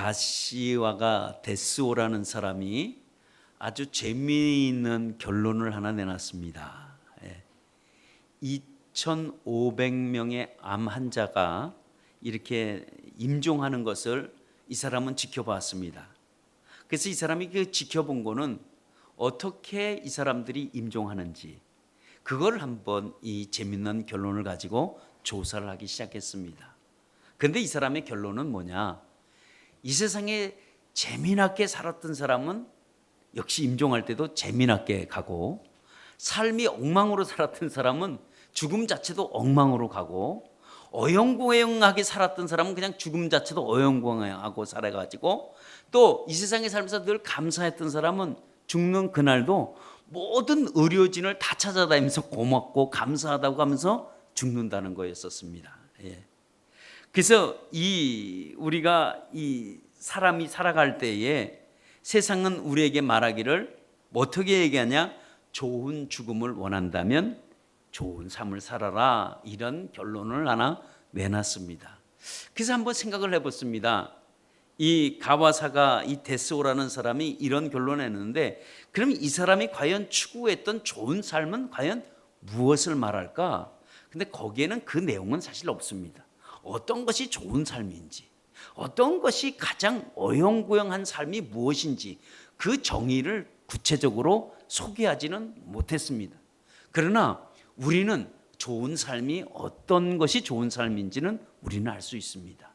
가시와가 데스오라는 사람이 아주 재미있는 결론을 하나 내놨습니다. 2,500명의 암 환자가 이렇게 임종하는 것을 이 사람은 지켜봤습니다. 그래서 이 사람이 그 지켜본 거는 어떻게 이 사람들이 임종하는지 그걸 한번 이 재미있는 결론을 가지고 조사를 하기 시작했습니다. 그런데 이 사람의 결론은 뭐냐? 이 세상에 재미나게 살았던 사람은 역시 임종할 때도 재미나게 가고, 삶이 엉망으로 살았던 사람은 죽음 자체도 엉망으로 가고, 어영부영하게 살았던 사람은 그냥 죽음 자체도 어영부영하고 살아가지고, 또 이 세상에 살면서 늘 감사했던 사람은 죽는 그날도 모든 의료진을 다 찾아다니면서 고맙고 감사하다고 하면서 죽는다는 거였었습니다. 그래서 우리가 이 사람이 살아갈 때에 세상은 우리에게 말하기를 어떻게 얘기하냐? 좋은 죽음을 원한다면 좋은 삶을 살아라, 이런 결론을 하나 내놨습니다. 그래서 한번 생각을 해봤습니다. 이 가와사가 이 데스오라는 사람이 이런 결론을 냈는데, 그럼 이 사람이 과연 추구했던 좋은 삶은 과연 무엇을 말할까? 근데 거기에는 그 내용은 사실 없습니다. 어떤 것이 좋은 삶인지, 어떤 것이 가장 어영부영한 삶이 무엇인지 그 정의를 구체적으로 소개하지는 못했습니다. 그러나 우리는 좋은 삶이 어떤 것이 좋은 삶인지는 우리는 알 수 있습니다.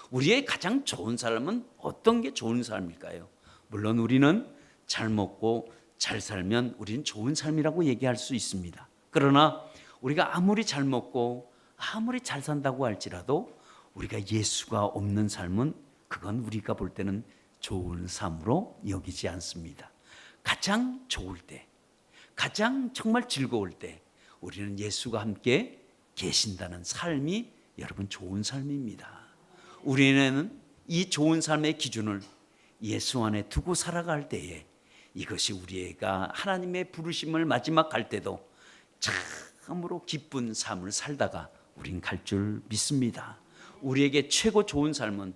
우리의 가장 좋은 삶은 어떤 게 좋은 삶일까요? 물론 우리는 잘 먹고 잘 살면 우리는 좋은 삶이라고 얘기할 수 있습니다. 그러나 우리가 아무리 잘 먹고 아무리 잘 산다고 할지라도 우리가 예수가 없는 삶은 그건 우리가 볼 때는 좋은 삶으로 여기지 않습니다. 가장 좋을 때, 가장 정말 즐거울 때 우리는 예수가 함께 계신다는 삶이 여러분 좋은 삶입니다. 우리는 이 좋은 삶의 기준을 예수 안에 두고 살아갈 때에 이것이 우리가 하나님의 부르심을 마지막 갈 때도 참으로 기쁜 삶을 살다가 우린 갈 줄 믿습니다. 우리에게 최고 좋은 삶은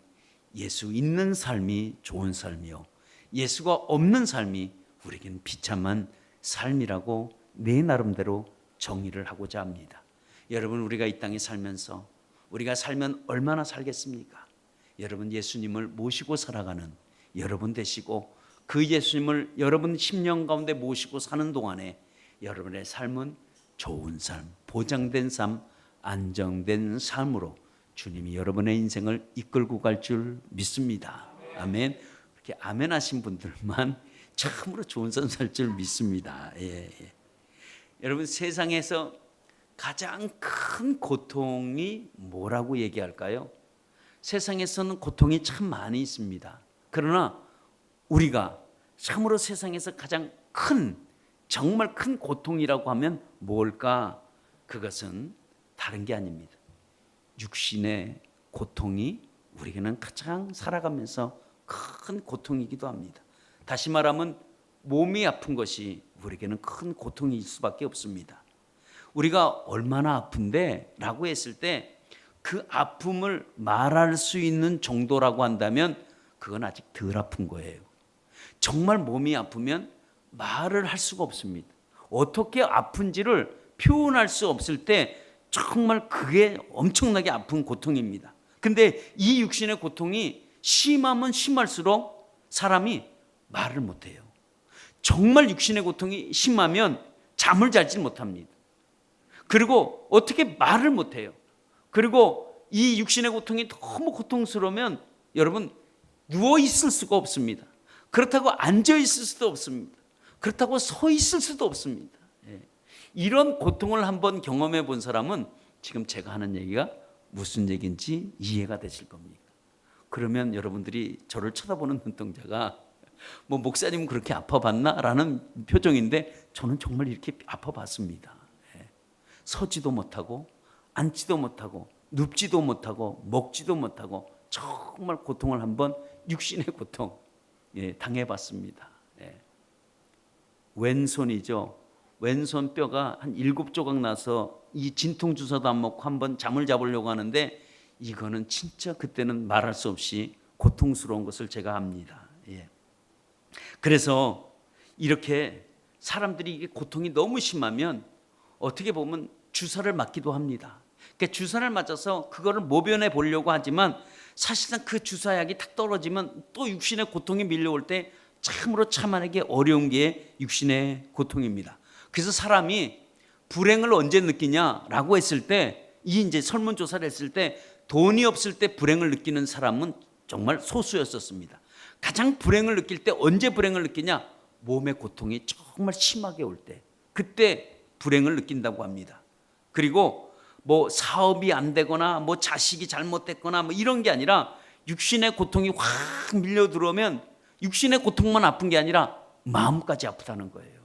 예수 있는 삶이 좋은 삶이요, 예수가 없는 삶이 우리에게는 비참한 삶이라고 내 나름대로 정의를 하고자 합니다. 여러분, 우리가 이 땅에 살면서 우리가 살면 얼마나 살겠습니까? 여러분, 예수님을 모시고 살아가는 여러분 되시고, 그 예수님을 여러분 심령 가운데 모시고 사는 동안에 여러분의 삶은 좋은 삶, 보장된 삶, 안정된 삶으로 주님이 여러분의 인생을 이끌고 갈 줄 믿습니다. 아멘. 이렇게 아멘 하신 분들만 참으로 좋은 삶 살 줄 믿습니다. 여러분, 세상에서 가장 큰 고통이 뭐라고 얘기할까요? 세상에서는 고통이 참 많이 있습니다. 그러나 우리가 참으로 세상에서 가장 큰, 정말 큰 고통이라고 하면 뭘까? 그것은 다른 게 아닙니다. 육신의 고통이 우리에게는 가장 살아가면서 큰 고통이기도 합니다. 다시 말하면 몸이 아픈 것이 우리에게는 큰 고통일 수밖에 없습니다. 우리가 얼마나 아픈데? 라고 했을 때 그 아픔을 말할 수 있는 정도라고 한다면 그건 아직 덜 아픈 거예요. 정말 몸이 아프면 말을 할 수가 없습니다. 어떻게 아픈지를 표현할 수 없을 때 정말 그게 엄청나게 아픈 고통입니다. 근데 이 육신의 고통이 심하면 심할수록 사람이 말을 못해요. 정말 육신의 고통이 심하면 잠을 자지 못합니다. 그리고 어떻게 말을 못해요. 그리고 이 육신의 고통이 너무 고통스러우면 여러분 누워 있을 수가 없습니다. 그렇다고 앉아 있을 수도 없습니다. 그렇다고 서 있을 수도 없습니다. 이런 고통을 한번 경험해 본 사람은 지금 제가 하는 얘기가 무슨 얘기인지 이해가 되실 겁니다. 그러면 여러분들이 저를 쳐다보는 눈동자가 뭐 목사님은 그렇게 아파봤나? 라는 표정인데 저는 정말 이렇게 아파봤습니다. 서지도 못하고 앉지도 못하고 눕지도 못하고 먹지도 못하고 정말 고통을 한번 육신의 고통 당해봤습니다. 왼손이죠. 왼손 뼈가 한 7조각 나서 이 진통주사도 안 먹고 한번 잠을 잡으려고 하는데 이거는 진짜 그때는 말할 수 없이 고통스러운 것을 제가 압니다. 예. 그래서 이렇게 사람들이 이게 고통이 너무 심하면 어떻게 보면 주사를 맞기도 합니다. 그러니까 주사를 맞아서 그거를 모면해 보려고 하지만 사실상 그 주사약이 탁 떨어지면 또 육신의 고통이 밀려올 때 참으로 참아내기 어려운 게 육신의 고통입니다. 그래서 사람이 불행을 언제 느끼냐라고 했을 때, 이 이제 설문조사를 했을 때 돈이 없을 때 불행을 느끼는 사람은 정말 소수였었습니다. 가장 불행을 느낄 때 언제 불행을 느끼냐? 몸의 고통이 정말 심하게 올 때, 그때 불행을 느낀다고 합니다. 그리고 뭐 사업이 안 되거나 뭐 자식이 잘못됐거나 뭐 이런 게 아니라 육신의 고통이 확 밀려 들어오면 육신의 고통만 아픈 게 아니라 마음까지 아프다는 거예요.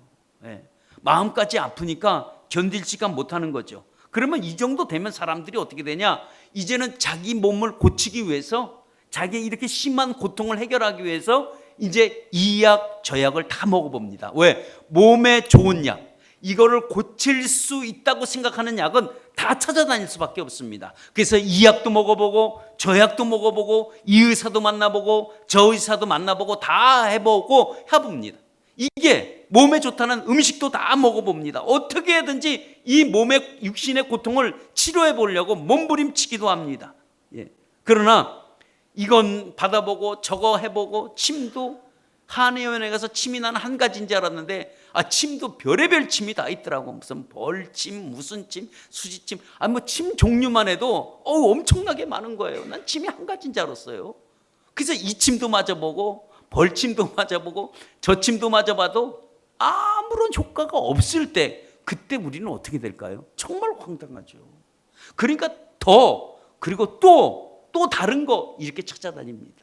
예. 마음까지 아프니까 견딜지가 못하는 거죠. 그러면 이 정도 되면 사람들이 어떻게 되냐? 이제는 자기 몸을 고치기 위해서, 자기의 이렇게 심한 고통을 해결하기 위해서 이제 이 약, 저 약을 다 먹어봅니다. 왜? 몸에 좋은 약, 이거를 고칠 수 있다고 생각하는 약은 다 찾아다닐 수밖에 없습니다. 그래서 이 약도 먹어보고 저 약도 먹어보고 이 의사도 만나보고 저 의사도 만나보고 다 해보고 해봅니다. 이게 몸에 좋다는 음식도 다 먹어봅니다. 어떻게 해든지 이 몸의 육신의 고통을 치료해 보려고 몸부림치기도 합니다. 예. 그러나 이건 받아보고 저거 해보고, 침도 한의원에 가서 침이 난 한 가지인 줄 알았는데 침도 별의별 침이 다 있더라고. 무슨 벌침, 무슨 침, 수지침, 뭐 침 종류만 해도 엄청나게 많은 거예요. 난 침이 한 가지인 줄 알았어요. 그래서 이 침도 맞아보고 벌침도 맞아보고 저 침도 맞아봐도 아무런 효과가 없을 때, 그때 우리는 어떻게 될까요? 정말 황당하죠. 그러니까 그리고 또 다른 거 이렇게 찾아다닙니다.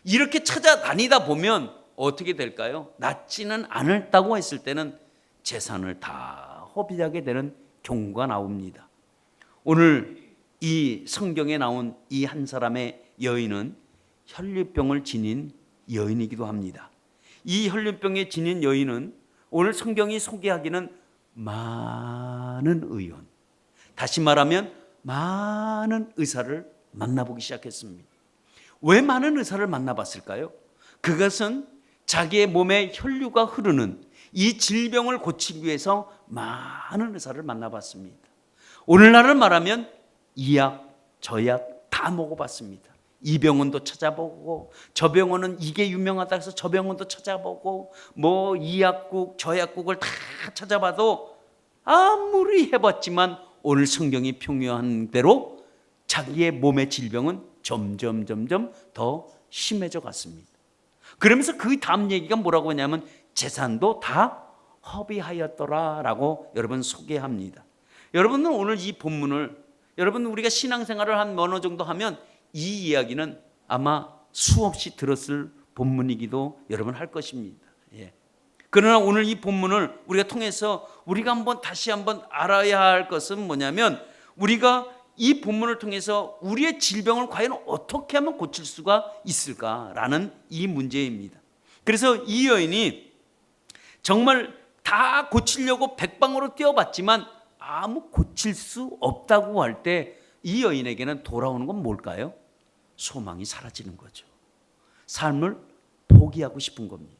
이렇게 찾아다니다 보면 어떻게 될까요? 낫지는 않았다고 했을 때는 재산을 다 허비하게 되는 경우가 나옵니다. 오늘 이 성경에 나온 이 한 사람의 여인은 혈류병을 지닌 여인이기도 합니다. 이 혈류병에 지닌 여인은 오늘 성경이 소개하기는 많은 의원, 다시 말하면 많은 의사를 만나보기 시작했습니다. 왜 많은 의사를 만나봤을까요? 그것은 자기의 몸에 혈류가 흐르는 이 질병을 고치기 위해서 많은 의사를 만나봤습니다. 오늘날을 말하면 이 약, 저 약 다 먹어봤습니다. 이 병원도 찾아보고 저 병원은 이게 유명하다 해서 저 병원도 찾아보고 뭐 이 약국 저 약국을 다 찾아봐도 아무리 해봤지만 오늘 성경이 평유한 대로 자기의 몸의 질병은 점점 더 심해져 갔습니다. 그러면서 그 다음 얘기가 뭐라고 하냐면 재산도 다 허비하였더라라고 여러분 소개합니다. 여러분은 오늘 이 본문을, 여러분 우리가 신앙생활을 한 어느 정도 하면 이 이야기는 아마 수없이 들었을 본문이기도 여러분 할 것입니다. 예. 그러나 오늘 이 본문을 우리가 통해서 우리가 다시 한번 알아야 할 것은 뭐냐면, 우리가 이 본문을 통해서 우리의 질병을 과연 어떻게 하면 고칠 수가 있을까라는 이 문제입니다. 그래서 이 여인이 정말 다 고치려고 백방으로 뛰어봤지만 아무 고칠 수 없다고 할 때 이 여인에게는 돌아오는 건 뭘까요? 소망이 사라지는 거죠. 삶을 포기하고 싶은 겁니다.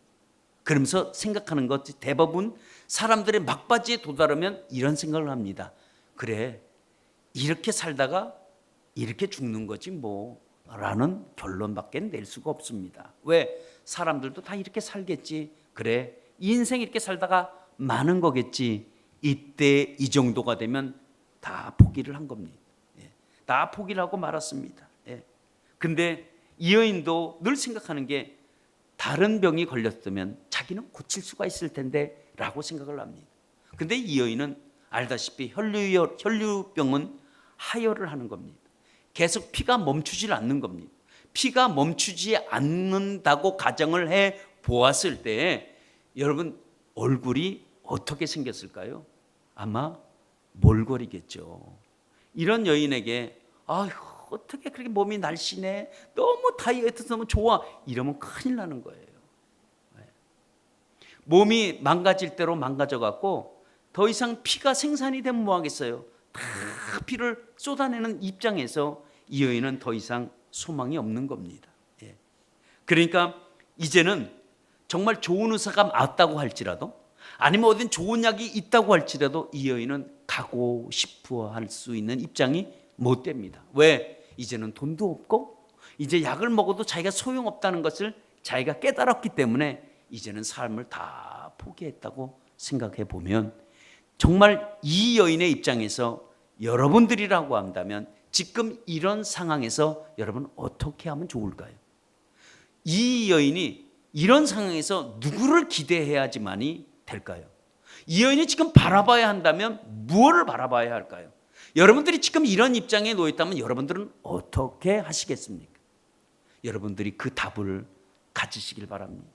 그러면서 생각하는 것, 대부분 사람들의 막바지에 도달하면 이런 생각을 합니다. 그래, 이렇게 살다가 이렇게 죽는 거지 뭐 라는 결론밖에 낼 수가 없습니다. 왜? 사람들도 다 이렇게 살겠지. 그래, 인생 이렇게 살다가 많은 거겠지. 이때 이 정도가 되면 다 포기를 한 겁니다. 다 포기를 하고 말았습니다. 근데 이 여인도 늘 생각하는 게, 다른 병이 걸렸으면 자기는 고칠 수가 있을 텐데 라고 생각을 합니다. 근데 이 여인은 알다시피 혈류병은 하혈을 하는 겁니다. 계속 피가 멈추질 않는 겁니다. 피가 멈추지 않는다고 가정을 해 보았을 때 여러분 얼굴이 어떻게 생겼을까요? 아마 몰골이겠죠. 이런 여인에게 어떻게 그렇게 몸이 날씬해, 너무 다이어트 너무 좋아, 이러면 큰일 나는 거예요. 몸이 망가질 대로 망가져 갖고 더 이상 피가 생산이 되면 뭐 하겠어요? 다 피를 쏟아내는 입장에서 이 여인은 더 이상 소망이 없는 겁니다. 그러니까 이제는 정말 좋은 의사가 맞다고 할지라도, 아니면 어딘 좋은 약이 있다고 할지라도 이 여인은 가고 싶어 할 수 있는 입장이 못 됩니다. 왜? 이제는 돈도 없고 이제 약을 먹어도 자기가 소용없다는 것을 자기가 깨달았기 때문에 이제는 삶을 다 포기했다고 생각해 보면, 정말 이 여인의 입장에서 여러분들이라고 한다면 지금 이런 상황에서 여러분 어떻게 하면 좋을까요? 이 여인이 이런 상황에서 누구를 기대해야지만이 될까요? 이 여인이 지금 바라봐야 한다면 무엇을 바라봐야 할까요? 여러분들이 지금 이런 입장에 놓여 있다면 여러분들은 어떻게 하시겠습니까? 여러분들이 그 답을 가지시길 바랍니다.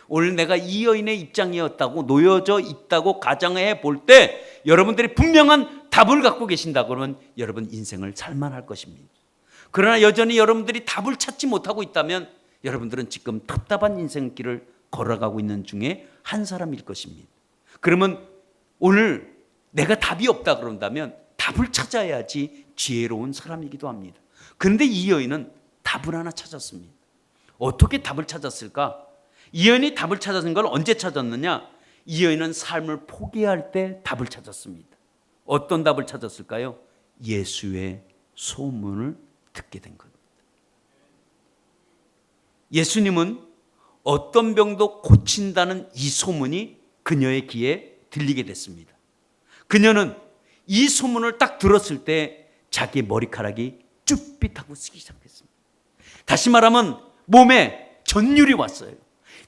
오늘 내가 이 여인의 입장이었다고, 놓여져 있다고 가정해 볼 때 여러분들이 분명한 답을 갖고 계신다 그러면 여러분 인생을 살만할 것입니다. 그러나 여전히 여러분들이 답을 찾지 못하고 있다면 여러분들은 지금 답답한 인생길을 걸어가고 있는 중에 한 사람일 것입니다. 그러면 오늘 내가 답이 없다 그런다면 답을 찾아야지 지혜로운 사람이기도 합니다. 그런데 이 여인은 답을 하나 찾았습니다. 어떻게 답을 찾았을까? 이 여인이 답을 찾은 걸 언제 찾았느냐? 이 여인은 삶을 포기할 때 답을 찾았습니다. 어떤 답을 찾았을까요? 예수의 소문을 듣게 된 겁니다. 예수님은 어떤 병도 고친다는 이 소문이 그녀의 귀에 들리게 됐습니다. 그녀는 이 소문을 딱 들었을 때 자기 머리카락이 쭈삣하고 쓰기 시작했습니다. 다시 말하면 몸에 전율이 왔어요.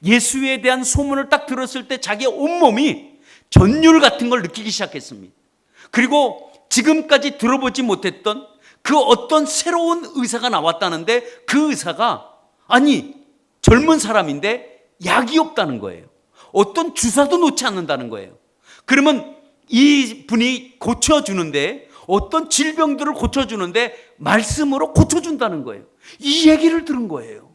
예수에 대한 소문을 딱 들었을 때 자기의 온몸이 전율 같은 걸 느끼기 시작했습니다. 그리고 지금까지 들어보지 못했던 그 어떤 새로운 의사가 나왔다는데, 그 의사가 아니 젊은 사람인데 약이 없다는 거예요. 어떤 주사도 놓지 않는다는 거예요. 그러면 이 분이 고쳐주는데, 어떤 질병들을 고쳐주는데 말씀으로 고쳐준다는 거예요. 이 얘기를 들은 거예요.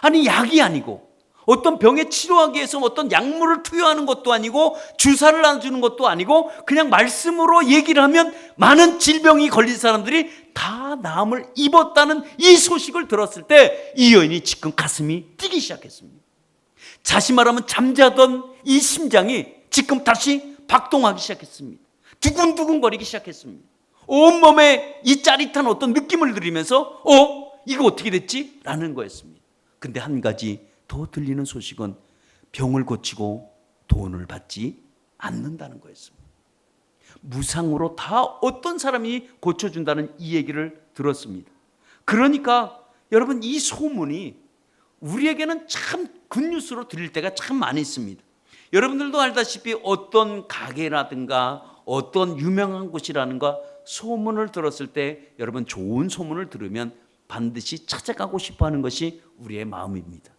아니 약이 아니고 어떤 병에 치료하기 위해서 어떤 약물을 투여하는 것도 아니고 주사를 놔주는 것도 아니고 그냥 말씀으로 얘기를 하면 많은 질병이 걸린 사람들이 다 나음을 입었다는 이 소식을 들었을 때 이 여인이 지금 가슴이 뛰기 시작했습니다. 다시 말하면 잠자던 이 심장이 지금 다시 박동하기 시작했습니다. 두근두근 거리기 시작했습니다. 온몸에 이 짜릿한 어떤 느낌을 들으면서 이거 어떻게 됐지? 라는 거였습니다. 근데 한 가지 더 들리는 소식은 병을 고치고 돈을 받지 않는다는 거였습니다. 무상으로 다 어떤 사람이 고쳐준다는 이 얘기를 들었습니다. 그러니까 여러분, 이 소문이 우리에게는 참 굿뉴스로 들릴 때가 참 많이 있습니다. 여러분들도 알다시피 어떤 가게라든가 어떤 유명한 곳이라는가 소문을 들었을 때 여러분 좋은 소문을 들으면 반드시 찾아가고 싶어하는 것이 우리의 마음입니다.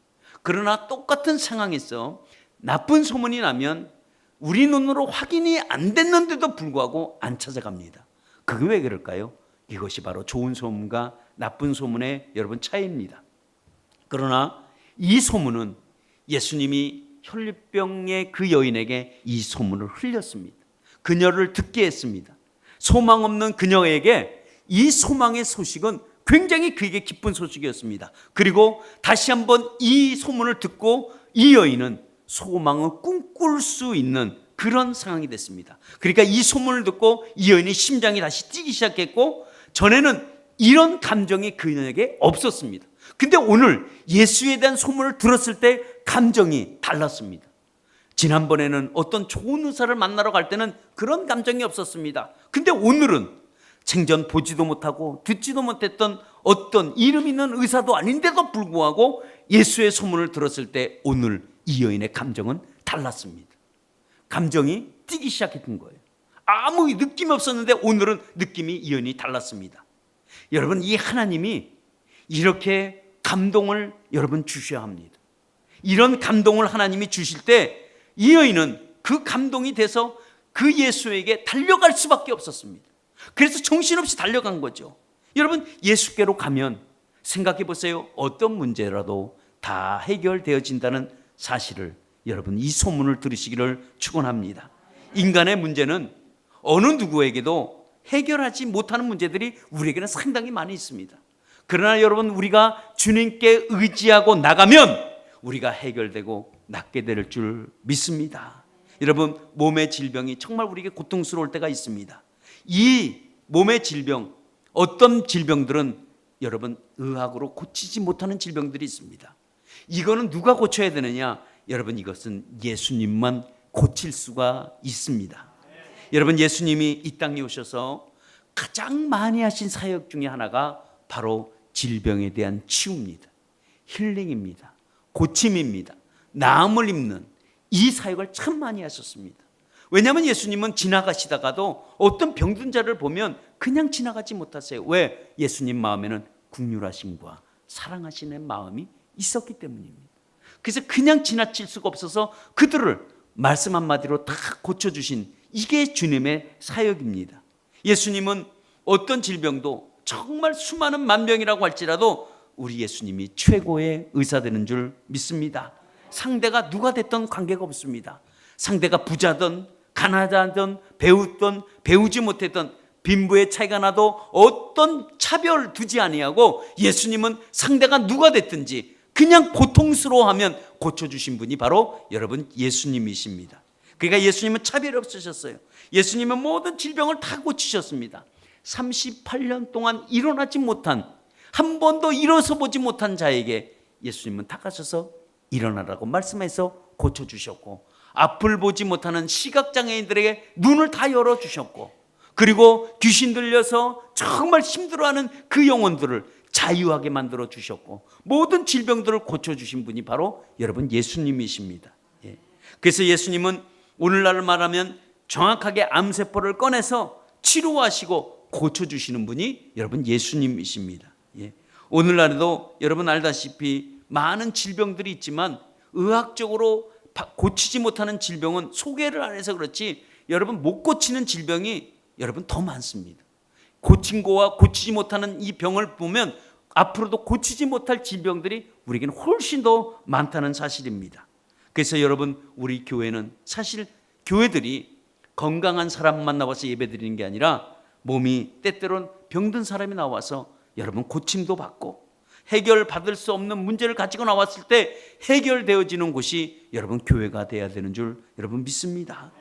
그러나 똑같은 상황에서 나쁜 소문이 나면 우리 눈으로 확인이 안 됐는데도 불구하고 안 찾아갑니다. 그게 왜 그럴까요? 이것이 바로 좋은 소문과 나쁜 소문의 여러분 차이입니다. 그러나 이 소문은 예수님이 혈류병의 그 여인에게 이 소문을 흘렸습니다. 그녀를 듣게 했습니다. 소망 없는 그녀에게 이 소망의 소식은 굉장히 그에게 기쁜 소식이었습니다. 그리고 다시 한번 이 소문을 듣고 이 여인은 소망을 꿈꿀 수 있는 그런 상황이 됐습니다. 그러니까 이 소문을 듣고 이 여인의 심장이 다시 뛰기 시작했고, 전에는 이런 감정이 그녀에게 없었습니다. 근데 오늘 예수에 대한 소문을 들었을 때 감정이 달랐습니다. 지난번에는 어떤 좋은 의사를 만나러 갈 때는 그런 감정이 없었습니다. 근데 오늘은 생전 보지도 못하고 듣지도 못했던 어떤 이름 있는 의사도 아닌데도 불구하고 예수의 소문을 들었을 때 오늘 이 여인의 감정은 달랐습니다. 감정이 뛰기 시작했던 거예요. 아무 느낌이 없었는데 오늘은 느낌이 이 여인이 달랐습니다. 여러분, 이 하나님이 이렇게 감동을 여러분 주셔야 합니다. 이런 감동을 하나님이 주실 때 이 여인은 그 감동이 돼서 그 예수에게 달려갈 수밖에 없었습니다. 그래서 정신없이 달려간 거죠. 여러분, 예수께로 가면 생각해 보세요. 어떤 문제라도 다 해결되어진다는 사실을 여러분 이 소문을 들으시기를 축원합니다. 인간의 문제는 어느 누구에게도 해결하지 못하는 문제들이 우리에게는 상당히 많이 있습니다. 그러나 여러분, 우리가 주님께 의지하고 나가면 우리가 해결되고 낫게 될 줄 믿습니다. 여러분, 몸의 질병이 정말 우리에게 고통스러울 때가 있습니다. 이 몸의 질병, 어떤 질병들은 여러분 의학으로 고치지 못하는 질병들이 있습니다. 이거는 누가 고쳐야 되느냐? 여러분, 이것은 예수님만 고칠 수가 있습니다. 여러분, 예수님이 이 땅에 오셔서 가장 많이 하신 사역 중에 하나가 바로 질병에 대한 치유입니다. 힐링입니다. 고침입니다. 나음을 입는 이 사역을 참 많이 하셨습니다. 왜냐하면 예수님은 지나가시다가도 어떤 병든 자를 보면 그냥 지나가지 못하세요. 왜? 예수님 마음에는 긍휼하심과 사랑하시는 마음이 있었기 때문입니다. 그래서 그냥 지나칠 수가 없어서 그들을 말씀 한마디로 다 고쳐주신, 이게 주님의 사역입니다. 예수님은 어떤 질병도 정말 수많은 만병이라고 할지라도 우리 예수님이 최고의 의사 되는 줄 믿습니다. 상대가 누가 됐든 관계가 없습니다. 상대가 부자든 가난하든 배우든 배우지 못했든 빈부의 차이가 나도 어떤 차별 두지 아니하고 예수님은 상대가 누가 됐든지 그냥 고통스러워하면 고쳐주신 분이 바로 여러분 예수님이십니다. 그러니까 예수님은 차별이 없으셨어요. 예수님은 모든 질병을 다 고치셨습니다. 38년 동안 일어나지 못한, 한 번도 일어서 보지 못한 자에게 예수님은 다가서서 일어나라고 말씀해서 고쳐주셨고, 앞을 보지 못하는 시각장애인들에게 눈을 다 열어주셨고, 그리고 귀신 들려서 정말 힘들어하는 그 영혼들을 자유하게 만들어 주셨고, 모든 질병들을 고쳐주신 분이 바로 여러분 예수님이십니다. 그래서 예수님은 오늘날 말하면 정확하게 암세포를 꺼내서 치료하시고 고쳐주시는 분이 여러분 예수님이십니다. 오늘날에도 여러분 알다시피 많은 질병들이 있지만 의학적으로 고치지 못하는 질병은 소개를 안 해서 그렇지 여러분 못 고치는 질병이 여러분 더 많습니다. 고친 거와 고치지 못하는 이 병을 보면 앞으로도 고치지 못할 질병들이 우리에게는 훨씬 더 많다는 사실입니다. 그래서 여러분, 우리 교회는 사실 교회들이 건강한 사람만 나와서 예배드리는 게 아니라 몸이 때때론 병든 사람이 나와서 여러분 고침도 받고 해결받을 수 없는 문제를 가지고 나왔을 때 해결되어지는 곳이 여러분 교회가 돼야 되는 줄 여러분 믿습니다.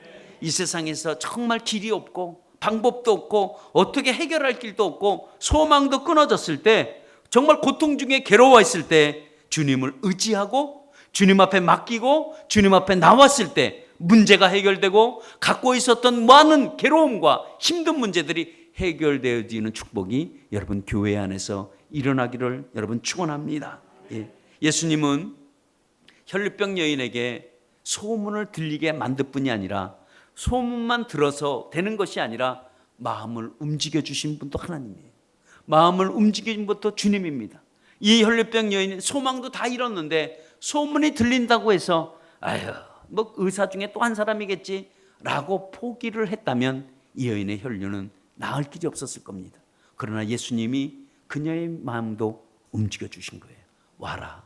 이 세상에서 정말 길이 없고 방법도 없고 어떻게 해결할 길도 없고 소망도 끊어졌을 때, 정말 고통 중에 괴로워했을 때 주님을 의지하고 주님 앞에 맡기고 주님 앞에 나왔을 때 문제가 해결되고 갖고 있었던 많은 괴로움과 힘든 문제들이 해결되어지는 축복이 여러분 교회 안에서 일어나기를 여러분 축원합니다. 예수님은 혈루병 여인에게 소문을 들리게 만들 뿐이 아니라 소문만 들어서 되는 것이 아니라 마음을 움직여 주신 분도 하나님이에요. 마음을 움직인 분도 주님입니다. 이 혈루병 여인은 소망도 다 잃었는데 소문이 들린다고 해서 뭐 의사 중에 또 한 사람이겠지 라고 포기를 했다면 이 여인의 혈류는 나을 길이 없었을 겁니다. 그러나 예수님이 그녀의 마음도 움직여 주신 거예요. 와라.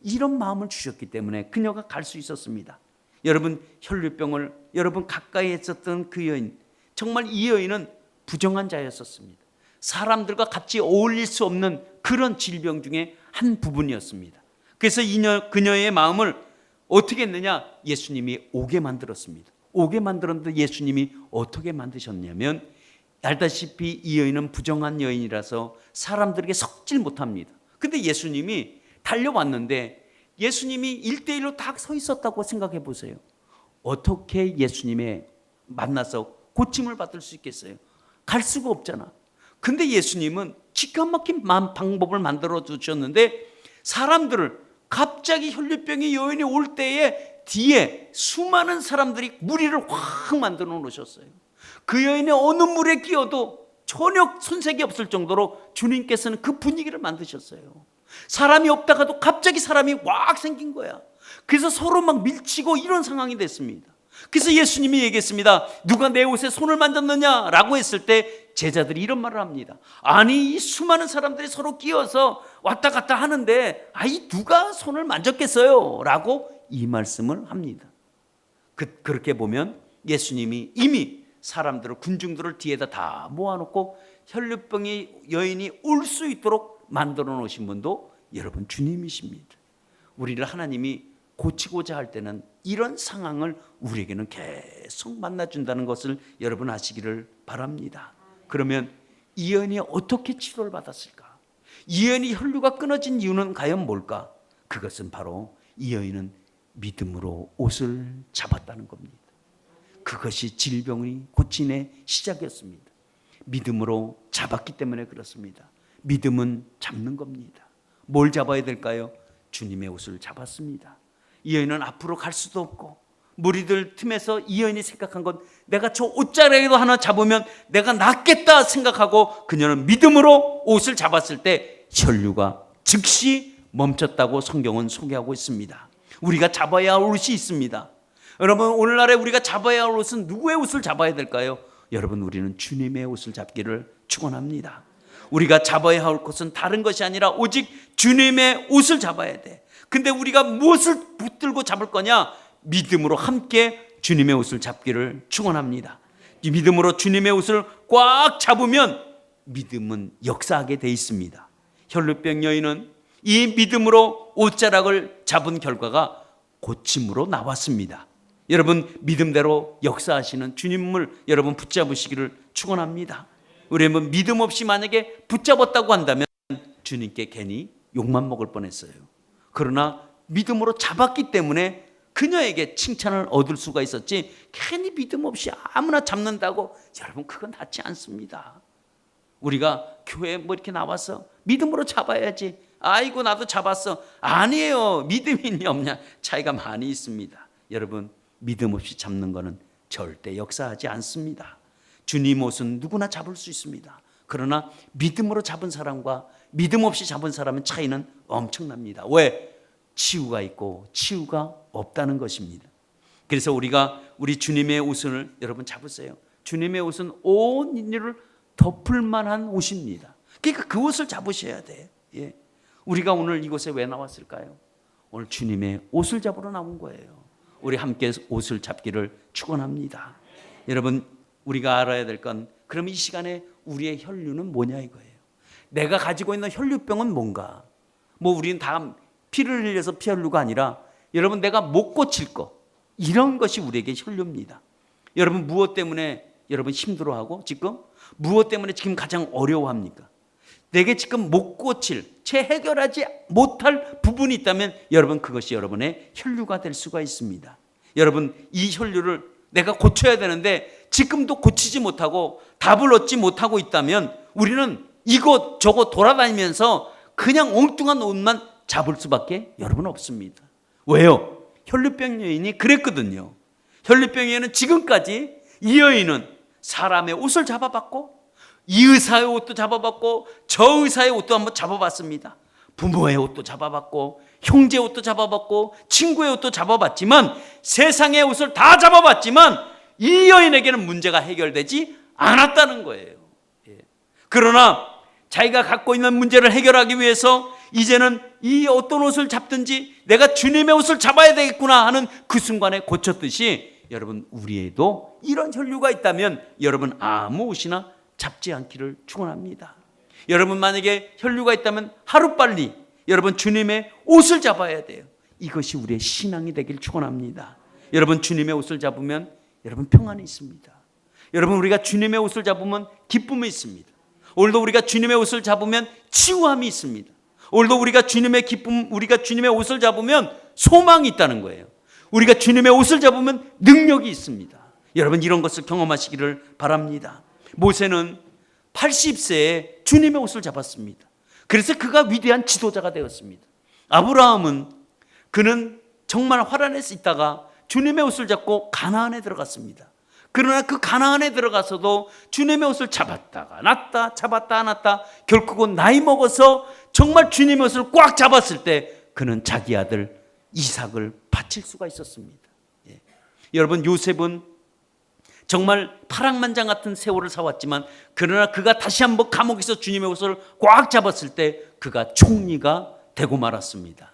이런 마음을 주셨기 때문에 그녀가 갈 수 있었습니다. 여러분, 혈류병을 여러분 가까이 했었던 그 여인, 정말 이 여인은 부정한 자였었습니다. 사람들과 같이 어울릴 수 없는 그런 질병 중에 한 부분이었습니다. 그래서 그녀의 마음을 어떻게 했느냐? 예수님이 오게 만들었습니다. 오게 만들었는데 예수님이 어떻게 만드셨냐면, 알다시피 이 여인은 부정한 여인이라서 사람들에게 섞질 못합니다. 근데 예수님이 달려왔는데 예수님이 1대1로 다 서 있었다고 생각해 보세요. 어떻게 예수님의 만나서 고침을 받을 수 있겠어요? 갈 수가 없잖아. 근데 예수님은 기가 막힌 방법을 만들어 주셨는데, 사람들을 갑자기 혈류병의 여인이 올 때에 뒤에 수많은 사람들이 무리를 확 만들어 놓으셨어요. 그 여인이 어느 물에 끼어도 전혀 손색이 없을 정도로 주님께서는 그 분위기를 만드셨어요. 사람이 없다가도 갑자기 사람이 확 생긴 거야. 그래서 서로 막 밀치고 이런 상황이 됐습니다. 그래서 예수님이 얘기했습니다. 누가 내 옷에 손을 만졌느냐? 라고 했을 때 제자들이 이런 말을 합니다. 아니, 이 수많은 사람들이 서로 끼어서 왔다 갔다 하는데 누가 손을 만졌겠어요? 라고 이 말씀을 합니다. 그렇게 보면 예수님이 이미 사람들을, 군중들을 뒤에다 다 모아놓고 혈류병의 여인이 올 수 있도록 만들어 놓으신 분도 여러분 주님이십니다. 우리를 하나님이 고치고자 할 때는 이런 상황을 우리에게는 계속 만나준다는 것을 여러분 아시기를 바랍니다. 그러면 이 여인이 어떻게 치료를 받았을까? 이 여인이 혈류가 끊어진 이유는 과연 뭘까? 그것은 바로 이 여인은 믿음으로 옷을 잡았다는 겁니다. 그것이 질병이 고침의 시작이었습니다. 믿음으로 잡았기 때문에 그렇습니다. 믿음은 잡는 겁니다. 뭘 잡아야 될까요? 주님의 옷을 잡았습니다. 이 여인은 앞으로 갈 수도 없고, 무리들 틈에서 이 여인이 생각한 건 내가 저 옷자락이라도 하나 잡으면 내가 낫겠다 생각하고 그녀는 믿음으로 옷을 잡았을 때 혈류가 즉시 멈췄다고 성경은 소개하고 있습니다. 우리가 잡아야 할 옷이 있습니다. 여러분, 오늘날에 우리가 잡아야 할 옷은 누구의 옷을 잡아야 될까요? 여러분, 우리는 주님의 옷을 잡기를 축원합니다. 우리가 잡아야 할 것은 다른 것이 아니라 오직 주님의 옷을 잡아야 돼. 근데 우리가 무엇을 붙들고 잡을 거냐? 믿음으로 함께 주님의 옷을 잡기를 축원합니다. 이 믿음으로 주님의 옷을 꽉 잡으면 믿음은 역사하게 돼 있습니다. 혈루병 여인은 이 믿음으로 옷자락을 잡은 결과가 고침으로 나왔습니다. 여러분, 믿음대로 역사하시는 주님을 여러분 붙잡으시기를 축원합니다. 우리 여러분, 믿음 없이 만약에 붙잡았다고 한다면 주님께 괜히 욕만 먹을 뻔했어요. 그러나 믿음으로 잡았기 때문에 그녀에게 칭찬을 얻을 수가 있었지, 괜히 믿음 없이 아무나 잡는다고 여러분 그건 낫지 않습니다. 우리가 교회에 뭐 이렇게 나와서 믿음으로 잡아야지, 아이고 나도 잡았어, 아니에요. 믿음이 있냐 없냐 차이가 많이 있습니다. 여러분, 믿음 없이 잡는 것은 절대 역사하지 않습니다. 주님 옷은 누구나 잡을 수 있습니다. 그러나 믿음으로 잡은 사람과 믿음 없이 잡은 사람은 차이는 엄청납니다. 왜? 치유가 있고 치유가 없다는 것입니다. 그래서 우리가 우리 주님의 옷을 여러분 잡으세요. 주님의 옷은 온 인류를 덮을 만한 옷입니다. 그러니까 그 옷을 잡으셔야 돼요. 예. 우리가 오늘 이곳에 왜 나왔을까요? 오늘 주님의 옷을 잡으러 나온 거예요. 우리 함께 옷을 잡기를 축원합니다. 여러분, 우리가 알아야 될 건, 그럼 이 시간에 우리의 혈류는 뭐냐 이거예요. 내가 가지고 있는 혈류병은 뭔가? 뭐 우리는 다 피를 흘려서 피혈류가 아니라 여러분, 내가 못 고칠 거, 이런 것이 우리에게 혈류입니다. 여러분, 무엇 때문에 여러분 힘들어하고 지금 무엇 때문에 지금 가장 어려워합니까? 내게 지금 못 고칠, 채 해결하지 못할 부분이 있다면 여러분, 그것이 여러분의 혈류가 될 수가 있습니다. 여러분, 이 혈류를 내가 고쳐야 되는데 지금도 고치지 못하고 답을 얻지 못하고 있다면 우리는 이곳 저곳 돌아다니면서 그냥 엉뚱한 옷만 잡을 수밖에 여러분 없습니다. 왜요? 혈류병 여인이 그랬거든요. 혈류병 여인은 지금까지, 이 여인은 사람의 옷을 잡아봤고, 이 의사의 옷도 잡아봤고, 저 의사의 옷도 한번 잡아봤습니다. 부모의 옷도 잡아봤고, 형제의 옷도 잡아봤고, 친구의 옷도 잡아봤지만, 세상의 옷을 다 잡아봤지만 이 여인에게는 문제가 해결되지 않았다는 거예요. 예. 그러나 자기가 갖고 있는 문제를 해결하기 위해서 이제는 이 어떤 옷을 잡든지 내가 주님의 옷을 잡아야 되겠구나 하는 그 순간에 고쳤듯이, 여러분, 우리에도 이런 혈류가 있다면 여러분 아무 옷이나 잡지 않기를 축원합니다. 여러분, 만약에 혈류가 있다면 하루빨리 여러분 주님의 옷을 잡아야 돼요. 이것이 우리의 신앙이 되길 축원합니다. 여러분, 주님의 옷을 잡으면 여러분 평안이 있습니다. 여러분, 우리가 주님의 옷을 잡으면 기쁨이 있습니다. 오늘도 우리가 주님의 옷을 잡으면 치유함이 있습니다. 오늘도 우리가 주님의 옷을 잡으면 소망이 있다는 거예요. 우리가 주님의 옷을 잡으면 능력이 있습니다. 여러분, 이런 것을 경험하시기를 바랍니다. 모세는 80세에 주님의 옷을 잡았습니다. 그래서 그가 위대한 지도자가 되었습니다. 아브라함은, 그는 정말 화란에서 있다가 주님의 옷을 잡고 가나안에 들어갔습니다. 그러나 그 가나안에 들어가서도 주님의 옷을 잡았다가 놨다, 잡았다 놨다, 결국은 나이 먹어서 정말 주님의 옷을 꽉 잡았을 때 그는 자기 아들 이삭을 바칠 수가 있었습니다. 예. 여러분, 요셉은 정말 파랑만장 같은 세월을 살았지만, 그러나 그가 다시 한번 감옥에서 주님의 옷을 꽉 잡았을 때 그가 총리가 되고 말았습니다.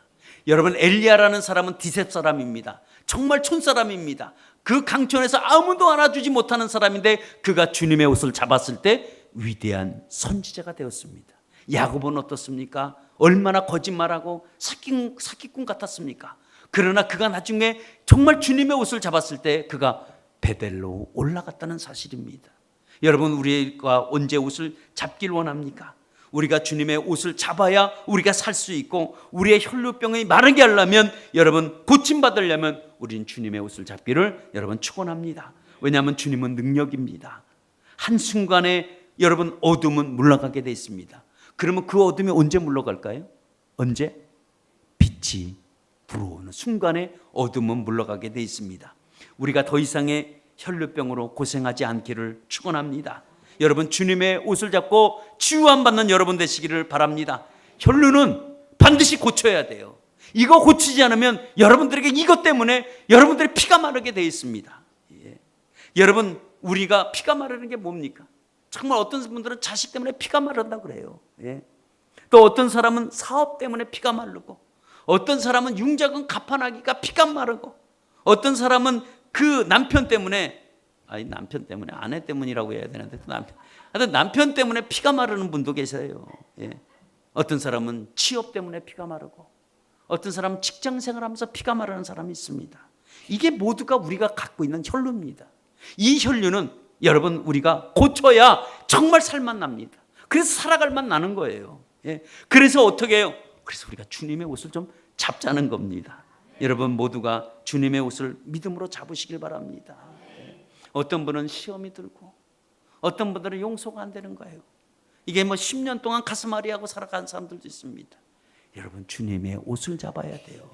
여러분, 엘리야라는 사람은 디셉 사람입니다. 정말 촌사람입니다. 그 강촌에서 아무도 알아주지 못하는 사람인데 그가 주님의 옷을 잡았을 때 위대한 선지자가 되었습니다. 야곱은 어떻습니까? 얼마나 거짓말하고 사기꾼 같았습니까? 그러나 그가 나중에 정말 주님의 옷을 잡았을 때 그가 베델로 올라갔다는 사실입니다. 여러분, 우리가 언제 옷을 잡길 원합니까? 우리가 주님의 옷을 잡아야 우리가 살 수 있고, 우리의 혈루병이 마르게 하려면, 여러분 고침받으려면 우리는 주님의 옷을 잡기를 여러분 축원합니다. 왜냐하면 주님은 능력입니다. 한순간에 여러분 어둠은 물러가게 돼 있습니다. 그러면 그 어둠이 언제 물러갈까요? 언제? 빛이 불어오는 순간에 어둠은 물러가게 돼 있습니다. 우리가 더 이상의 혈루병으로 고생하지 않기를 축원합니다. 여러분, 주님의 옷을 잡고 치유함받는 여러분 되시기를 바랍니다. 혈루는 반드시 고쳐야 돼요. 이거 고치지 않으면 여러분들에게 이것 때문에 여러분들의 피가 마르게 돼 있습니다. 예. 여러분, 우리가 피가 마르는 게 뭡니까? 정말 어떤 분들은 자식 때문에 피가 마른다고 그래요. 예. 또 어떤 사람은 사업 때문에 피가 마르고, 어떤 사람은 융자금 갚아나기가 피가 마르고, 어떤 사람은 그 남편 때문에, 남편 때문에, 아내 때문이라고 해야 되는데, 남편 때문에 피가 마르는 분도 계세요. 예. 어떤 사람은 취업 때문에 피가 마르고, 어떤 사람은 직장 생활하면서 피가 마르는 사람이 있습니다. 이게 모두가 우리가 갖고 있는 혈루입니다. 이 혈루는 여러분 우리가 고쳐야 정말 살만 납니다. 그래서 살아갈 만 나는 거예요. 예. 그래서 어떻게 해요? 그래서 우리가 주님의 옷을 좀 잡자는 겁니다. 여러분 모두가 주님의 옷을 믿음으로 잡으시길 바랍니다. 예. 어떤 분은 시험이 들고, 어떤 분들은 용서가 안 되는 거예요. 이게 10년 동안 가슴앓이하고 살아간 사람들도 있습니다. 여러분, 주님의 옷을 잡아야 돼요.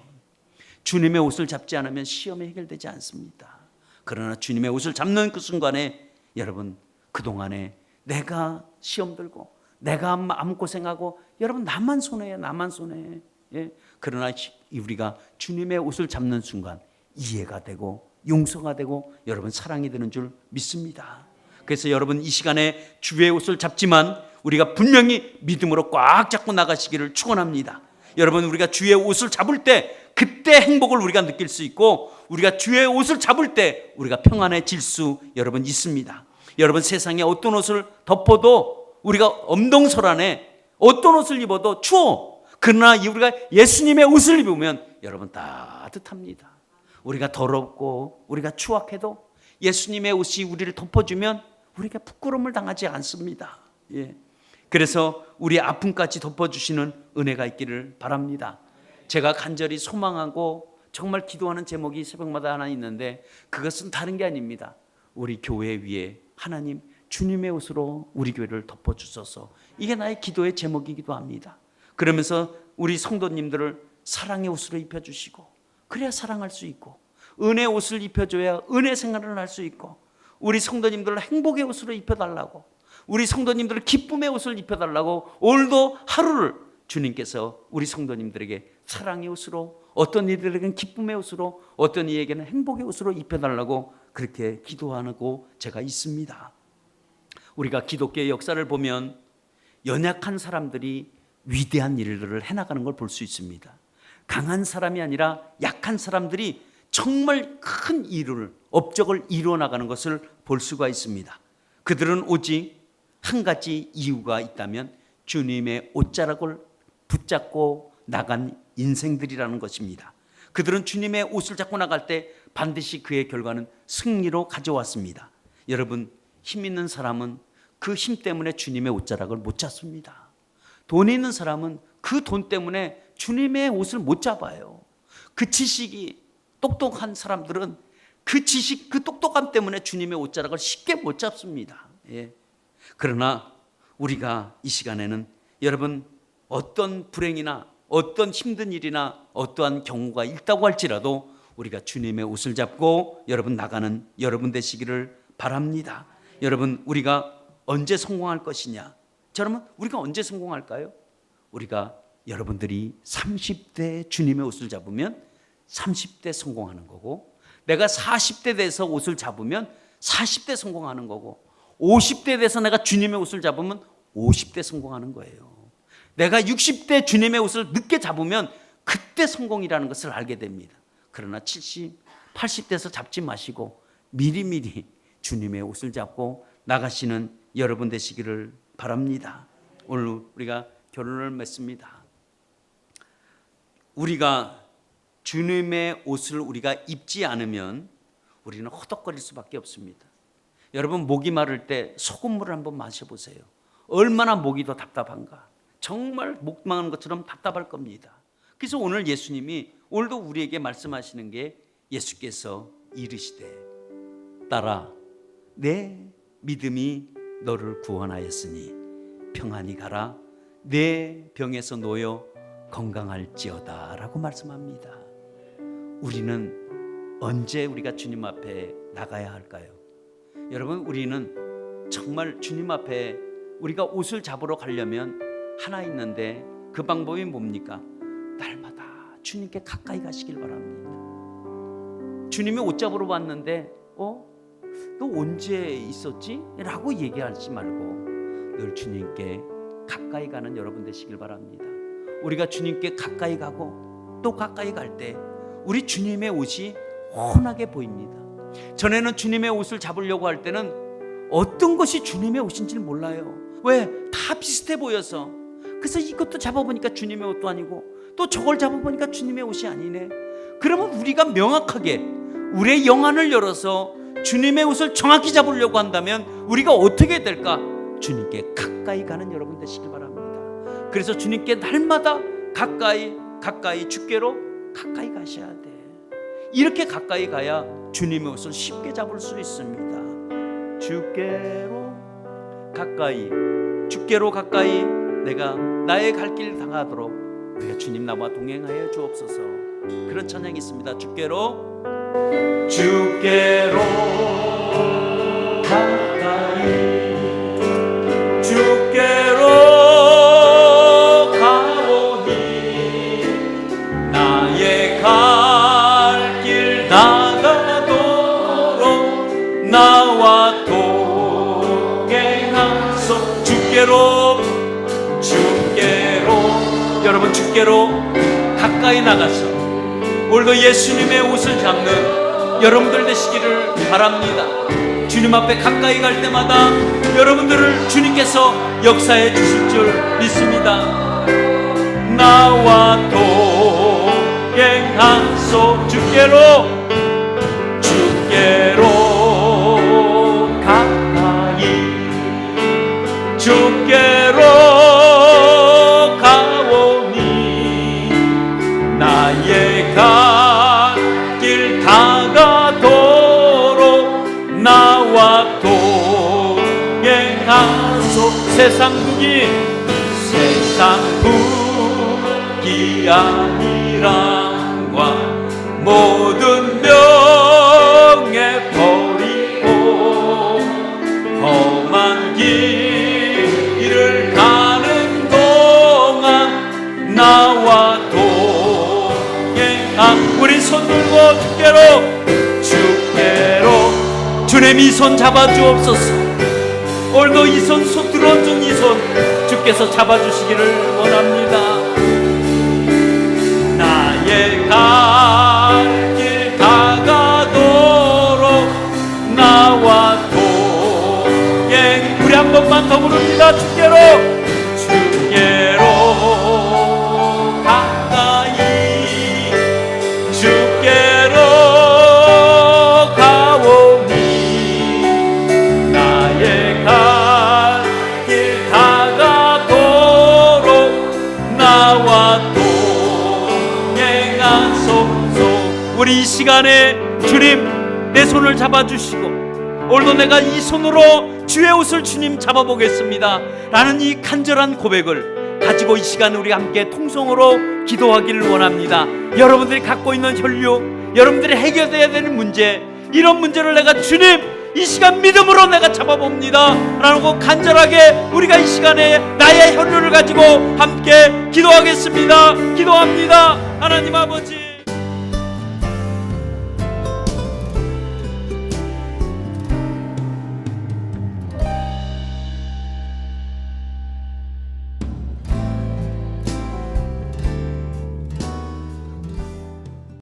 주님의 옷을 잡지 않으면 시험이 해결되지 않습니다. 그러나 주님의 옷을 잡는 그 순간에 여러분, 그동안에 내가 시험 들고 내가 마음고생하고, 여러분 나만 손해야, 나만 손해. 예? 그러나 우리가 주님의 옷을 잡는 순간 이해가 되고 용서가 되고 여러분 사랑이 되는 줄 믿습니다. 그래서 여러분 이 시간에 주의 옷을 잡지만 우리가 분명히 믿음으로 꽉 잡고 나가시기를 축원합니다. 여러분, 우리가 주의 옷을 잡을 때 그때 행복을 우리가 느낄 수 있고, 우리가 주의 옷을 잡을 때 우리가 평안해질 수 여러분 있습니다. 여러분, 세상에 어떤 옷을 덮어도 우리가 엄동설안에 어떤 옷을 입어도 추워. 그러나 우리가 예수님의 옷을 입으면 여러분 따뜻합니다. 우리가 더럽고 우리가 추악해도 예수님의 옷이 우리를 덮어주면 우리가 부끄러움을 당하지 않습니다. 예. 그래서 우리 아픔까지 덮어주시는 은혜가 있기를 바랍니다. 제가 간절히 소망하고 정말 기도하는 제목이 새벽마다 하나 있는데, 그것은 다른 게 아닙니다. 우리 교회 위에 하나님 주님의 옷으로 우리 교회를 덮어주소서. 이게 나의 기도의 제목이기도 합니다. 그러면서 우리 성도님들을 사랑의 옷으로 입혀주시고, 그래야 사랑할 수 있고, 은혜의 옷을 입혀줘야 은혜 생활을 할 수 있고, 우리 성도님들을 행복의 옷으로 입혀달라고, 우리 성도님들을 기쁨의 옷을 입혀달라고 오늘도 하루를 주님께서 우리 성도님들에게 사랑의 옷으로, 어떤 이들에게는 기쁨의 옷으로, 어떤 이에게는 행복의 옷으로 입혀달라고 그렇게 기도하고 제가 있습니다. 우리가 기독교의 역사를 보면 연약한 사람들이 위대한 일들을 해나가는 걸 볼 수 있습니다. 강한 사람이 아니라 약한 사람들이 정말 큰 일을, 업적을 이루어나가는 것을 볼 수가 있습니다. 그들은 오직 한 가지 이유가 있다면 주님의 옷자락을 붙잡고 나간 인생들이라는 것입니다. 그들은 주님의 옷을 잡고 나갈 때 반드시 그의 결과는 승리로 가져왔습니다. 여러분, 힘 있는 사람은 그 힘 때문에 주님의 옷자락을 못 잡습니다. 돈 있는 사람은 그 돈 때문에 주님의 옷을 못 잡아요. 그 지식이 똑똑한 사람들은 그 지식, 그 똑똑함 때문에 주님의 옷자락을 쉽게 못 잡습니다. 예. 그러나 우리가 이 시간에는 여러분 어떤 불행이나 어떤 힘든 일이나 어떠한 경우가 있다고 할지라도 우리가 주님의 옷을 잡고 여러분 나가는 여러분 되시기를 바랍니다. 여러분, 우리가 언제 성공할 것이냐? 여러분, 우리가 언제 성공할까요? 우리가 여러분들이 30대 주님의 옷을 잡으면 30대 성공하는 거고, 내가 40대 돼서 옷을 잡으면 40대 성공하는 거고, 50대 돼서 내가 주님의 옷을 잡으면 50대 성공하는 거예요. 내가 60대 주님의 옷을 늦게 잡으면 그때 성공이라는 것을 알게 됩니다. 그러나 70, 80대에서 잡지 마시고 미리미리 주님의 옷을 잡고 나가시는 여러분 되시기를 바랍니다. 오늘 우리가 결론을 맺습니다. 우리가 주님의 옷을 우리가 입지 않으면 우리는 허덕거릴 수밖에 없습니다. 여러분, 목이 마를 때 소금물을 한번 마셔보세요. 얼마나 목이 더 답답한가. 정말 목 마른 것처럼 답답할 겁니다. 그래서 오늘 예수님이 오늘도 우리에게 말씀하시는 게, 예수께서 이르시되 딸아 내 믿음이 너를 구원하였으니 평안히 가라, 내 병에서 놓여 건강할지어다 라고 말씀합니다. 우리는 언제 우리가 주님 앞에 나가야 할까요? 여러분, 우리는 정말 주님 앞에 우리가 옷을 잡으러 가려면 하나 있는데, 그 방법이 뭡니까? 날마다 주님께 가까이 가시길 바랍니다. 주님이 옷 잡으러 왔는데 너 언제 있었지? 라고 얘기하지 말고 늘 주님께 가까이 가는 여러분 되시길 바랍니다. 우리가 주님께 가까이 가고 또 가까이 갈 때 우리 주님의 옷이 환하게 보입니다. 전에는 주님의 옷을 잡으려고 할 때는 어떤 것이 주님의 옷인지를 몰라요. 왜? 다 비슷해 보여서. 그래서 이것도 잡아보니까 주님의 옷도 아니고 또 저걸 잡아보니까 주님의 옷이 아니네. 그러면 우리가 명확하게 우리의 영안을 열어서 주님의 옷을 정확히 잡으려고 한다면 우리가 어떻게 될까? 주님께 가까이 가는 여러분 되시길 바랍니다. 그래서 주님께 날마다 가까이 주께로 가까이 가셔야 돼. 이렇게 가까이 가야 주님의 옷을 쉽게 잡을 수 있습니다. 주께로 가까이 내가 나의 갈 길 당하도록 우리가 주님 나와 동행하여 주옵소서. 그런 찬양이 있습니다. 주께로 가까이, 주께로 가오니 나의 갈 길 나가도록 나와 동행하소. 여러분, 주께로 가까이 나가서 오늘도 예수님의 옷을 잡는 여러분들 되시기를 바랍니다. 주님 앞에 가까이 갈 때마다 여러분들을 주님께서 역사해 주실 줄 믿습니다. 나와 동행하소. 주께로 가까이, 주께로 가오니 나의 갈 길 다가도록 나와 동행하소. 세상 북이 아니란과 모든 명예 버리고 험한 길을 가는 동안 나와 동행하. 우리 손 들고 주께로 주님 이 손 잡아주옵소서. 오늘도 이 손 들어준 이 손 주께서 잡아주시기를 원합니다. 나의 갈 길 다가도록 나와 동행. 우리 한 번만 더 부릅니다. 주께로 가까이, 주께로 가오니 나의 갈 길 다가도록 나와 동행하소서. 우리 이 시간에 주님 내 손을 잡아주시고 오늘도 내가 이 손으로 주의 옷을 주님 잡아보겠습니다 라는 이 간절한 고백을 가지고 이 시간 우리 함께 통성으로 기도하기를 원합니다. 여러분들이 갖고 있는 혈육, 여러분들이 해결돼야 되는 문제, 이런 문제를 내가 주님 이 시간 믿음으로 내가 잡아봅니다 라고 간절하게 우리가 이 시간에 나의 혈육을 가지고 함께 기도하겠습니다. 기도합니다. 하나님 아버지,